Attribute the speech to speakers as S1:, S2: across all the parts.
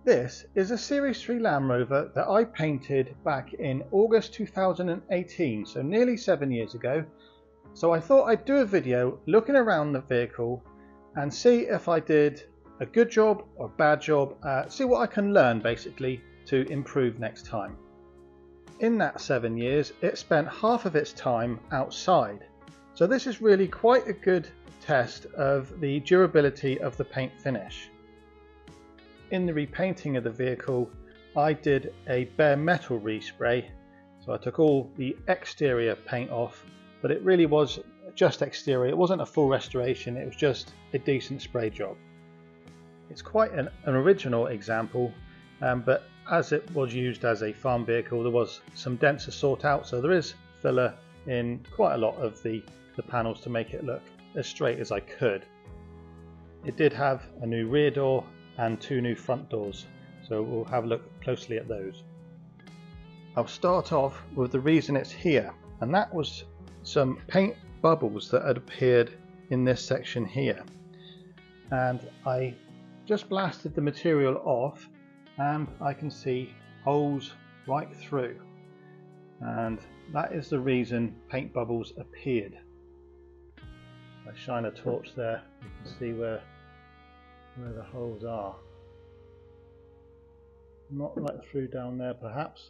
S1: This is a Series 3 Land Rover that I painted back in August 2018, so nearly 7 years ago. So I thought I'd do a video looking around the vehicle and see if I did a good job or a bad job, see what I can learn basically to improve next time. In that 7 years, it spent half of its time outside. So this is really quite a good test of the durability of the paint finish. In the repainting of the vehicle, I did a bare metal respray. So I took all the exterior paint off, but it really was just exterior. It wasn't a full restoration, it was just a decent spray job. It's quite an original example, but as it was used as a farm vehicle, there was some dents to sort out, so there is filler in quite a lot of the panels to make it look as straight as I could. It did have a new rear door and 2 new front doors, so we'll have a look closely at those. I'll start off with the reason it's here, and that was some paint bubbles that had appeared in this section here, and I just blasted the material off and I can see holes right through, and that is the reason paint bubbles appeared. If I shine a torch there, you can see where the holes are. Not right through down there perhaps.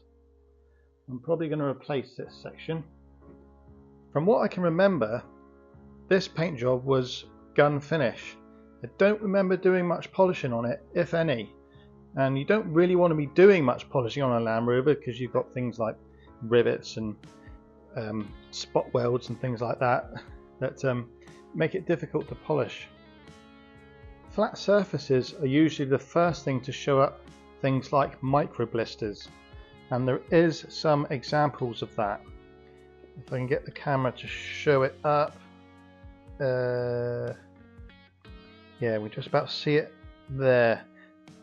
S1: I'm probably going to replace this section. From what I can remember, this paint job was gun finish. I don't remember doing much polishing on it, if any. And you don't really want to be doing much polishing on a Land Rover because you've got things like rivets and spot welds and things like that make it difficult to polish. Flat surfaces are usually the first thing to show up things like micro blisters, and there is some examples of that. If I can get the camera to show it up, yeah, we just about see it there.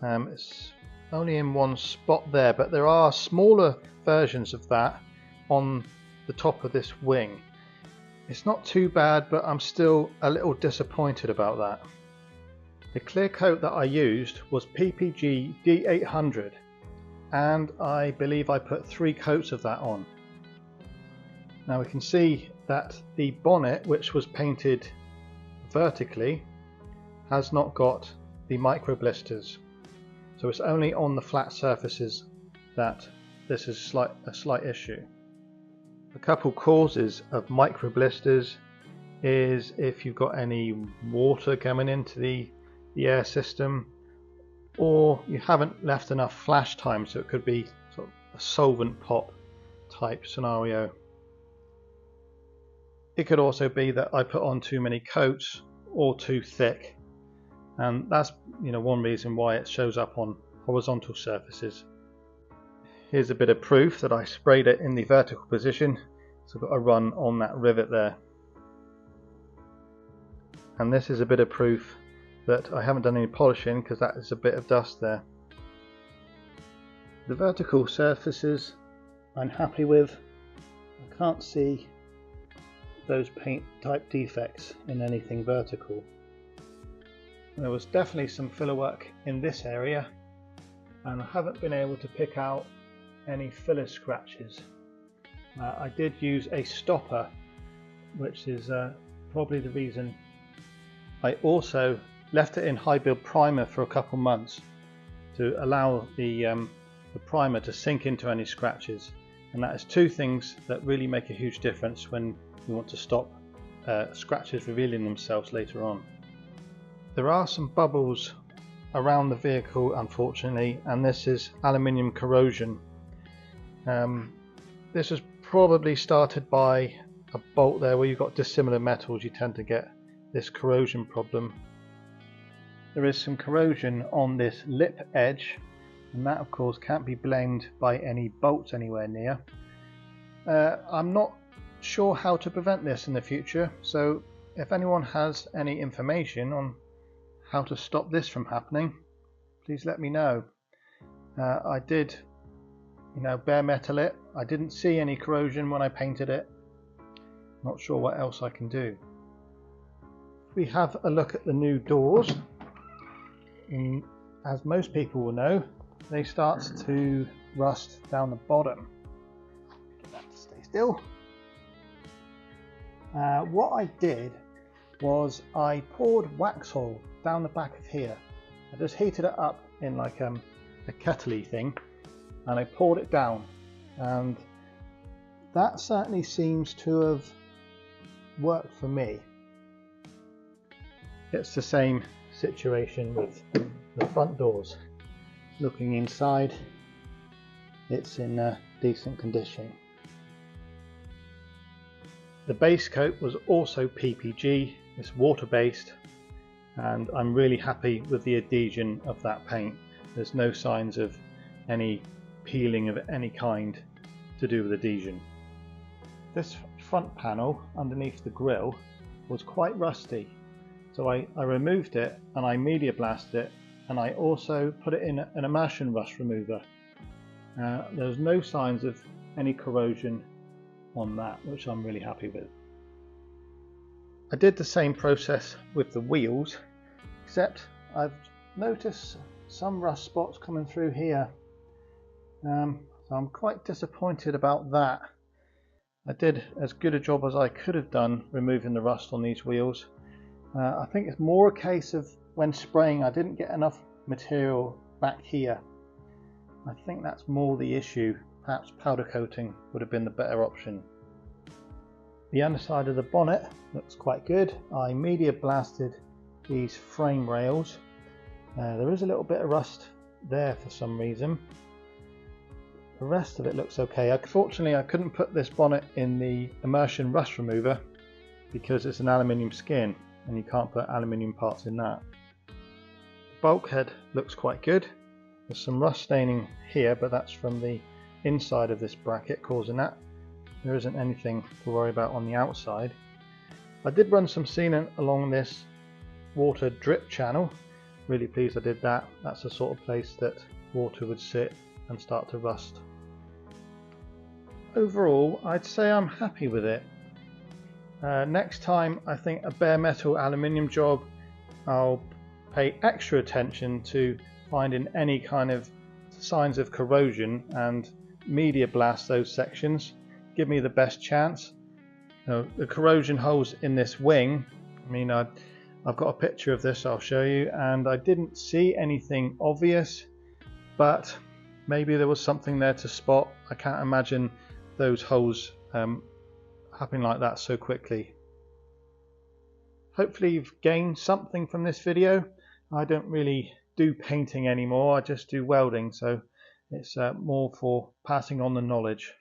S1: It's only in one spot there, but there are smaller versions of that on the top of this wing. It's not too bad, but I'm still a little disappointed about that. The clear coat that I used was PPG D800, and I believe I put 3 coats of that on. Now we can see that the bonnet, which was painted vertically, has not got the micro blisters, so it's only on the flat surfaces that this is a slight issue. A couple causes of micro blisters is if you've got any water coming into the air system, or you haven't left enough flash time, so it could be sort of a solvent pop type scenario. It could also be that I put on too many coats or too thick, and that's one reason why it shows up on horizontal surfaces. Here's a bit of proof that I sprayed it in the vertical position, so I've got a run on that rivet there. And this is a bit of proof that I haven't done any polishing because that is a bit of dust there. The vertical surfaces I'm happy with. I can't see those paint type defects in anything vertical. There was definitely some filler work in this area, and I haven't been able to pick out any filler scratches. I did use a stopper, which is probably the reason. I also left it in high build primer for a couple months to allow the primer to sink into any scratches, and that is 2 things that really make a huge difference when you want to stop scratches revealing themselves later on. There are some bubbles around the vehicle, unfortunately, and this is aluminium corrosion. This was probably started by a bolt there. Where you've got dissimilar metals, you tend to get this corrosion problem. There is some corrosion on this lip edge, and that of course can't be blamed by any bolts anywhere near. I'm not sure how to prevent this in the future, so if anyone has any information on how to stop this from happening, please let me know. I did bare metal it. I didn't see any corrosion when I painted it. Not sure what else I can do. We have a look at the new doors. As most people will know, they start to rust down the bottom. Get that to stay still. What I did was I poured wax oil down the back of here. I just heated it up in like a kettle-y thing, and I poured it down, and that certainly seems to have worked for me. It's the same situation with the front doors. Looking inside, it's in decent condition. The base coat was also PPG, it's water based, and I'm really happy with the adhesion of that paint. There's no signs of any peeling of any kind to do with adhesion. This front panel underneath the grille was quite rusty, so I removed it and I media blasted it, and I also put it in an immersion rust remover. There's no signs of any corrosion on that, which I'm really happy with. I did the same process with the wheels, except I've noticed some rust spots coming through here, so I'm quite disappointed about that. I did as good a job as I could have done removing the rust on these wheels. I think it's more a case of when spraying I didn't get enough material back here. I think that's more the issue. Perhaps powder coating would have been the better option. The underside of the bonnet looks quite good. I media blasted these frame rails. There is a little bit of rust there for some reason. The rest of it looks okay. Unfortunately, I couldn't put this bonnet in the immersion rust remover because it's an aluminium skin and you can't put aluminium parts in that. The bulkhead looks quite good. There's some rust staining here, but that's from the inside of this bracket causing that. There isn't anything to worry about on the outside. I did run some sealant along this water drip channel. Really pleased I did that. That's the sort of place that water would sit and start to rust. Overall, I'd say I'm happy with it. Next time, I think a bare metal aluminium job, I'll pay extra attention to finding any kind of signs of corrosion and media blast those sections. Give me the best chance. The corrosion holes in this wing, I mean, I've got a picture of this I'll show you, and I didn't see anything obvious, but maybe there was something there to spot. I can't imagine those holes happening like that so quickly. Hopefully you've gained something from this video. I don't really do painting anymore, I just do welding, so it's more for passing on the knowledge.